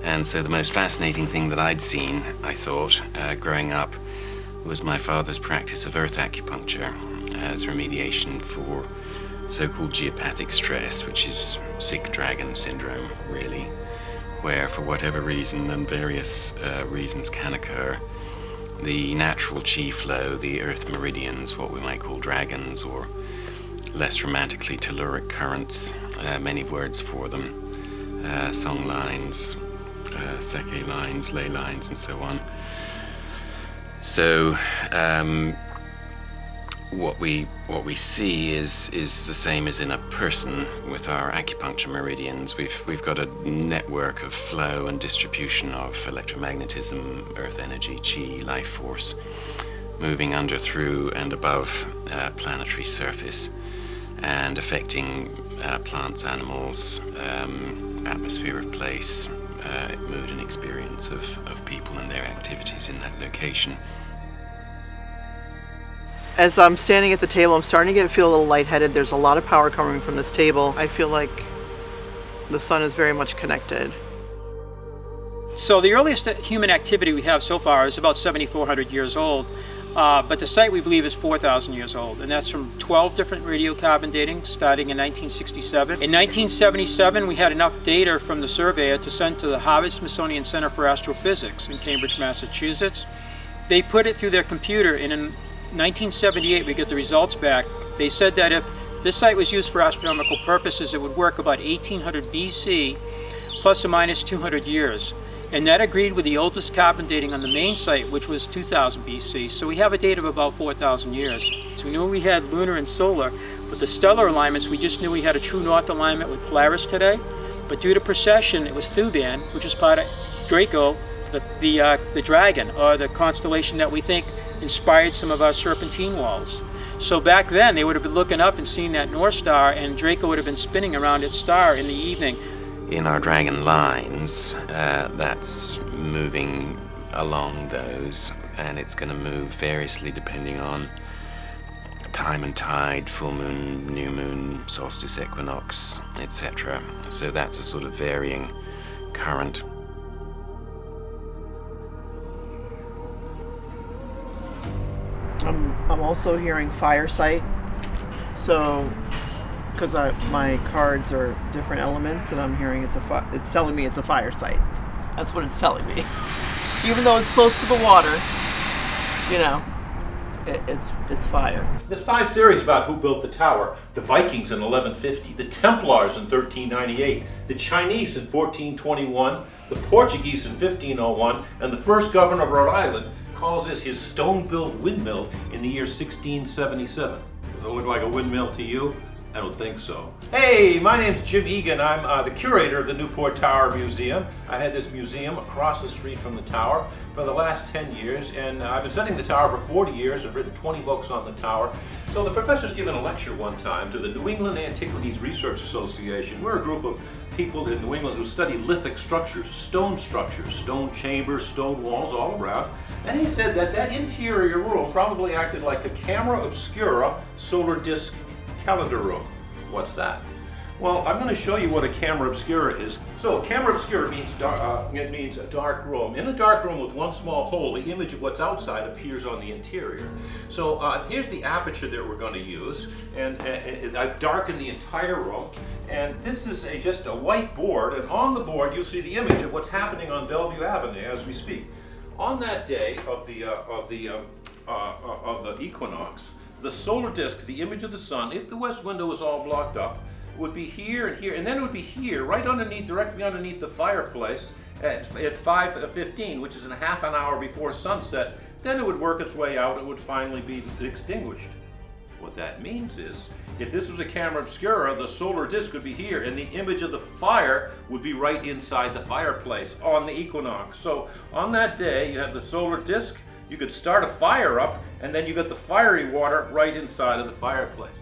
And so the most fascinating thing that I'd seen, I thought, growing up, was my father's practice of earth acupuncture as remediation for so-called geopathic stress, which is sick dragon syndrome, really, where for whatever reason, and various reasons can occur, the natural chi flow, the earth meridians, what we might call dragons, or less romantically telluric currents, many words for them, song lines, seke lines, ley lines, and so on. So what we see is the same as in a person with our acupuncture meridians. We've got a network of flow and distribution of electromagnetism, earth energy, chi, life force, moving under, through, and above planetary surface, and affecting plants, animals, atmosphere of place, mood and experience of people and their activities in that location. As I'm standing at the table, I'm starting to feel a little lightheaded. There's a lot of power coming from this table. I feel like the sun is very much connected. So the earliest human activity we have so far is about 7,400 years old, but the site we believe is 4,000 years old, and that's from 12 different radiocarbon dating starting in 1967. In 1977, we had enough data from the surveyor to send to the Harvard-Smithsonian Center for Astrophysics in Cambridge, Massachusetts. They put it through their computer, and in 1978 we get the results back. They said that if this site was used for astronomical purposes, it would work about 1800 BC plus or minus 200 years. And that agreed with the oldest carbon dating on the main site, which was 2000 BC. So we have a date of about 4,000 years. So we knew we had lunar and solar, but the stellar alignments, we just knew we had a true north alignment with Polaris today. But due to precession, it was Thuban, which is part of Draco, the dragon, or the constellation that we think inspired some of our serpentine walls. So back then, they would have been looking up and seeing that North Star, and Draco would have been spinning around its star in the evening. In our dragon lines, that's moving along those, and it's going to move variously depending on time and tide, full moon, new moon, solstice, equinox, etc. So that's a sort of varying current. I'm also hearing fire site, so because my cards are different elements, and I'm hearing it's telling me it's a fire site. That's what it's telling me. Even though it's close to the water, you know, it's fire. There's 5 theories about who built the tower. The Vikings in 1150, the Templars in 1398, the Chinese in 1421, the Portuguese in 1501, and the first governor of Rhode Island calls this his stone-built windmill in the year 1677. Does it look like a windmill to you? I don't think so. Hey, my name's Jim Egan. I'm the curator of the Newport Tower Museum. I had this museum across the street from the tower for the last 10 years, and I've been studying the tower for 40 years. I've written 20 books on the tower. So the professor's given a lecture one time to the New England Antiquities Research Association. We're a group of people in New England who study lithic structures, stone chambers, stone walls all around. And he said that that interior room probably acted like a camera obscura solar disk calendar room. What's that? Well, I'm going to show you what a camera obscura is. So, camera obscura means it means a dark room. In a dark room with one small hole, the image of what's outside appears on the interior. So here's the aperture that we're going to use, and I've darkened the entire room. And this is just a white board, and on the board you'll see the image of what's happening on Bellevue Avenue as we speak. On that day of the equinox, the solar disk, the image of the sun, if the west window was all blocked up, would be here and here, and then it would be here, right underneath, directly underneath the fireplace at 5:15, which is a half an hour before sunset. Then it would work its way out, it would finally be extinguished. What that means is, if this was a camera obscura, the solar disk would be here, and the image of the fire would be right inside the fireplace on the equinox. So on that day, you have the solar disk, you could start a fire up, and then you got the fiery water right inside of the fireplace.